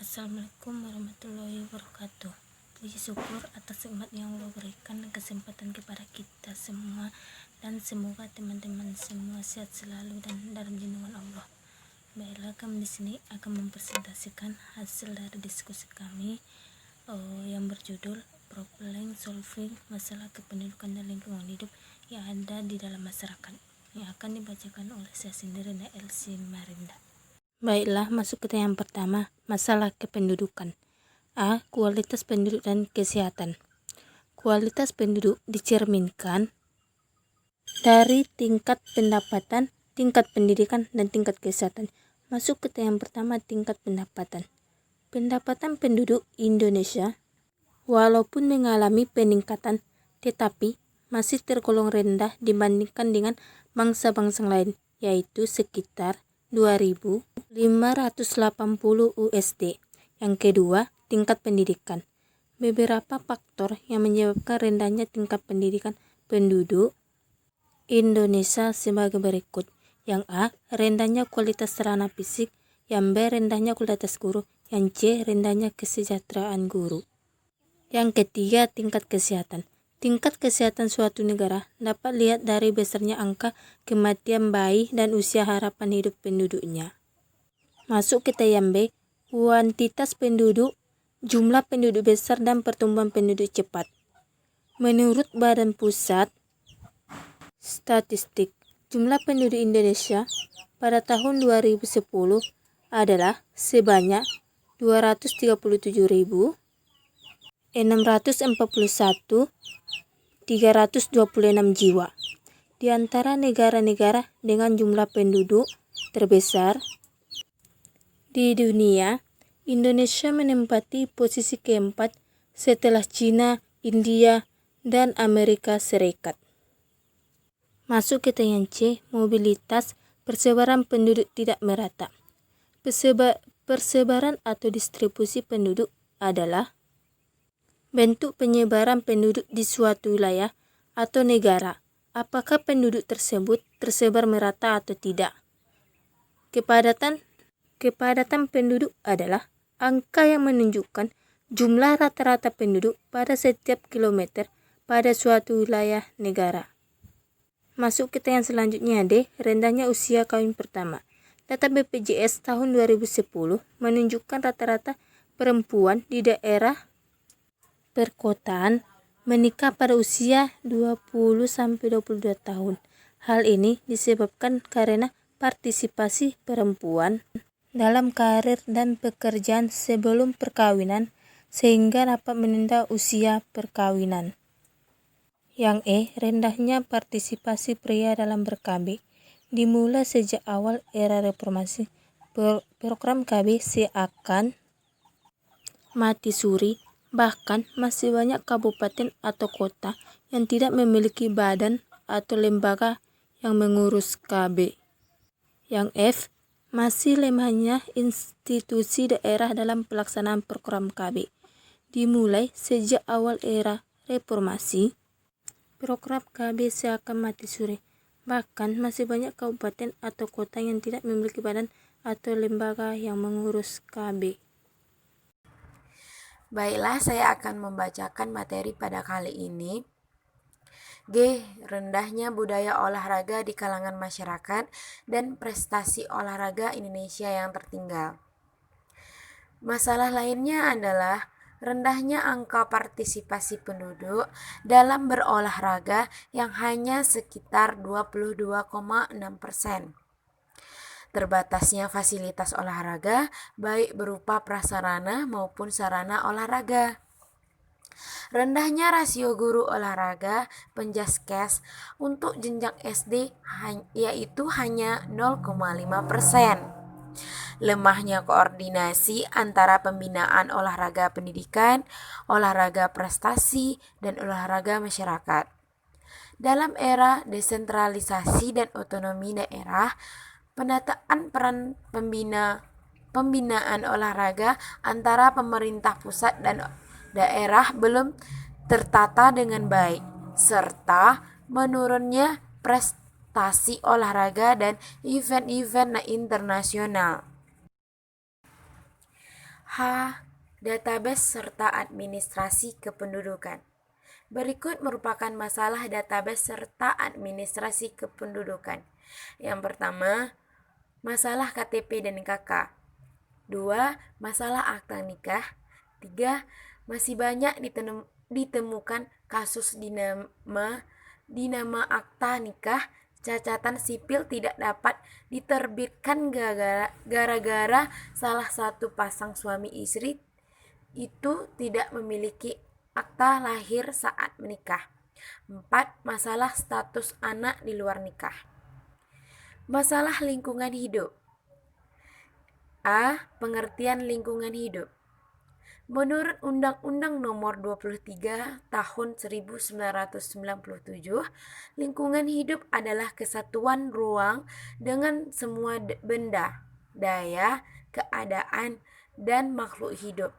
Assalamualaikum warahmatullahi wabarakatuh. Puji syukur atas nikmat yang Allah berikan dan kesempatan kepada kita semua, dan semoga teman-teman semua sehat selalu dan dalam lindungan Allah. Baiklah, kami di sini akan mempresentasikan hasil dari diskusi kami yang berjudul Problem Solving Masalah Kependudukan dan Lingkungan Hidup yang ada di dalam masyarakat, yang akan dibacakan oleh saya sendiri, Elsie Marinda. Baiklah, masuk ke yang pertama, masalah kependudukan. A. Kualitas penduduk dan kesehatan. Kualitas penduduk dicerminkan dari tingkat pendapatan, tingkat pendidikan, dan tingkat kesehatan. Masuk ke yang pertama, tingkat pendapatan. Pendapatan penduduk Indonesia walaupun mengalami peningkatan, tetapi masih tergolong rendah dibandingkan dengan bangsa-bangsa lain, yaitu sekitar 2.580 USD. Yang kedua, tingkat pendidikan. Beberapa faktor yang menyebabkan rendahnya tingkat pendidikan penduduk Indonesia sebagai berikut. Yang A, rendahnya kualitas sarana fisik. Yang B, rendahnya kualitas guru. Yang C, rendahnya kesejahteraan guru. Yang ketiga, tingkat kesehatan. Tingkat kesehatan suatu negara dapat lihat dari besarnya angka kematian bayi dan usia harapan hidup penduduknya. Masuk ke yang B, kuantitas penduduk, jumlah penduduk besar dan pertumbuhan penduduk cepat. Menurut Badan Pusat Statistik, jumlah penduduk Indonesia pada tahun 2010 adalah sebanyak 237.641.326 jiwa. Di antara negara-negara dengan jumlah penduduk terbesar di dunia, Indonesia menempati posisi keempat setelah Cina, India, dan Amerika Serikat. Masuk ke yang C, mobilitas persebaran penduduk tidak merata. Persebaran atau distribusi penduduk adalah bentuk penyebaran penduduk di suatu wilayah atau negara. Apakah penduduk tersebut tersebar merata atau tidak? Kepadatan penduduk adalah angka yang menunjukkan jumlah rata-rata penduduk pada setiap kilometer pada suatu wilayah negara. Masuk ke yang selanjutnya D, rendahnya usia kawin pertama. Data BPJS tahun 2010 menunjukkan rata-rata perempuan di daerah perkotaan menikah pada usia 20-22 tahun. Hal ini disebabkan karena partisipasi perempuan dalam karir dan pekerjaan sebelum perkawinan, sehingga dapat menunda usia perkawinan. Yang E, rendahnya partisipasi pria dalam ber-KB. Dimulai sejak awal era reformasi, program KB seakan mati suri. Bahkan masih banyak kabupaten atau kota yang tidak memiliki badan atau lembaga yang mengurus KB. Yang F, masih lemahnya institusi daerah dalam pelaksanaan program KB. Dimulai sejak awal era reformasi, program KB seakan mati suri. Bahkan masih banyak kabupaten atau kota yang tidak memiliki badan atau lembaga yang mengurus KB. Baiklah, saya akan membacakan materi pada kali ini. G. Rendahnya budaya olahraga di kalangan masyarakat dan prestasi olahraga Indonesia yang tertinggal. Masalah lainnya adalah rendahnya angka partisipasi penduduk dalam berolahraga yang hanya sekitar 22,6%. Terbatasnya fasilitas olahraga, baik berupa prasarana maupun sarana olahraga. Rendahnya rasio guru olahraga penjaskes untuk jenjang SD yaitu hanya 0,5%. Lemahnya koordinasi antara pembinaan olahraga pendidikan, olahraga prestasi, dan olahraga masyarakat. Dalam era desentralisasi dan otonomi daerah, penataan peran pembinaan olahraga antara pemerintah pusat dan daerah belum tertata dengan baik, serta menurunnya prestasi olahraga dan event-event internasional. H. Database serta administrasi kependudukan. Berikut merupakan masalah database serta administrasi kependudukan. Yang pertama, masalah KTP dan KK. 2. Masalah akta nikah. 3. Masih banyak ditemukan kasus di nama akta nikah cacatan sipil tidak dapat diterbitkan gara-gara salah satu pasang suami istri itu tidak memiliki akta lahir saat menikah. 4. Masalah status anak di luar nikah. Masalah lingkungan hidup. A. Pengertian lingkungan hidup. Menurut Undang-Undang Nomor 23 Tahun 1997, lingkungan hidup adalah kesatuan ruang dengan semua benda, daya, keadaan, dan makhluk hidup,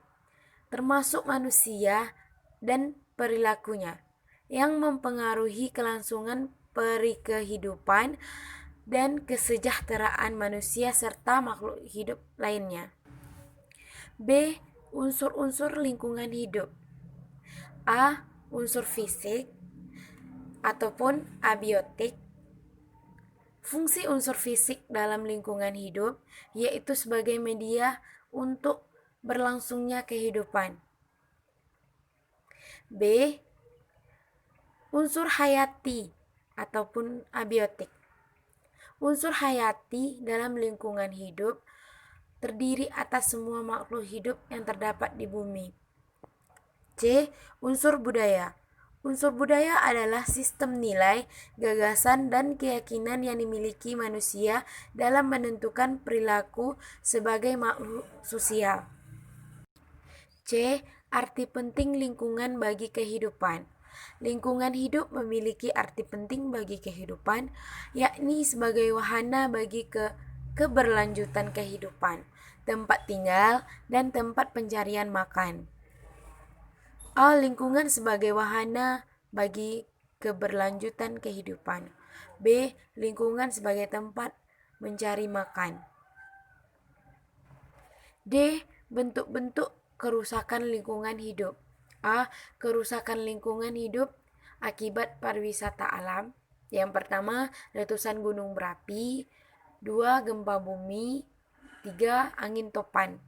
termasuk manusia dan perilakunya, yang mempengaruhi kelangsungan perikehidupan dan kesejahteraan manusia serta makhluk hidup lainnya. B. Unsur-unsur lingkungan hidup. A. Unsur fisik ataupun abiotik. Fungsi unsur fisik dalam lingkungan hidup yaitu sebagai media untuk berlangsungnya kehidupan. B. Unsur hayati ataupun abiotik. Unsur hayati dalam lingkungan hidup terdiri atas semua makhluk hidup yang terdapat di bumi. C. Unsur budaya. Unsur budaya adalah sistem nilai, gagasan, dan keyakinan yang dimiliki manusia dalam menentukan perilaku sebagai makhluk sosial. C. Arti penting lingkungan bagi kehidupan. Lingkungan hidup memiliki arti penting bagi kehidupan, yakni sebagai wahana bagi keberlanjutan kehidupan, tempat tinggal, dan tempat pencarian makan. A. Lingkungan sebagai wahana bagi keberlanjutan kehidupan. B. Lingkungan sebagai tempat mencari makan. D. Bentuk-bentuk kerusakan lingkungan hidup. A. Kerusakan lingkungan hidup akibat pariwisata alam. Yang pertama, letusan gunung berapi. 2. Gempa bumi. 3. Angin topan.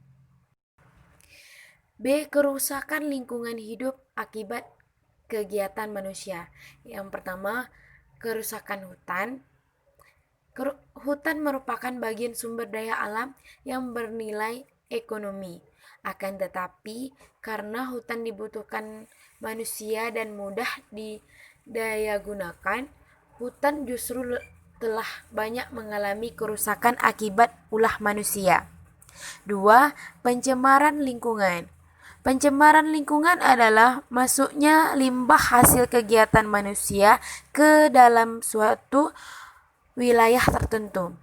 B. Kerusakan lingkungan hidup akibat kegiatan manusia. Yang pertama, kerusakan hutan. Hutan merupakan bagian sumber daya alam yang bernilai ekonomi. Akan tetapi, karena hutan dibutuhkan manusia dan mudah didayagunakan, hutan justru telah banyak mengalami kerusakan akibat ulah manusia. 2. Pencemaran lingkungan. Pencemaran lingkungan adalah masuknya limbah hasil kegiatan manusia ke dalam suatu wilayah tertentu,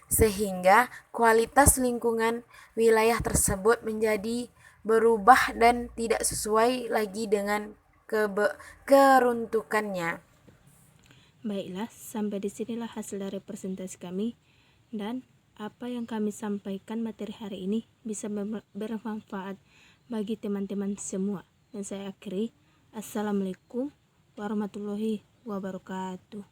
sehingga kualitas lingkungan wilayah tersebut menjadi berubah dan tidak sesuai lagi dengan keruntukannya. Baiklah, sampai di sinilah hasil dari presentasi kami, dan apa yang kami sampaikan materi hari ini bisa bermanfaat bagi teman-teman semua. Dan saya akhiri, Assalamualaikum warahmatullahi wabarakatuh.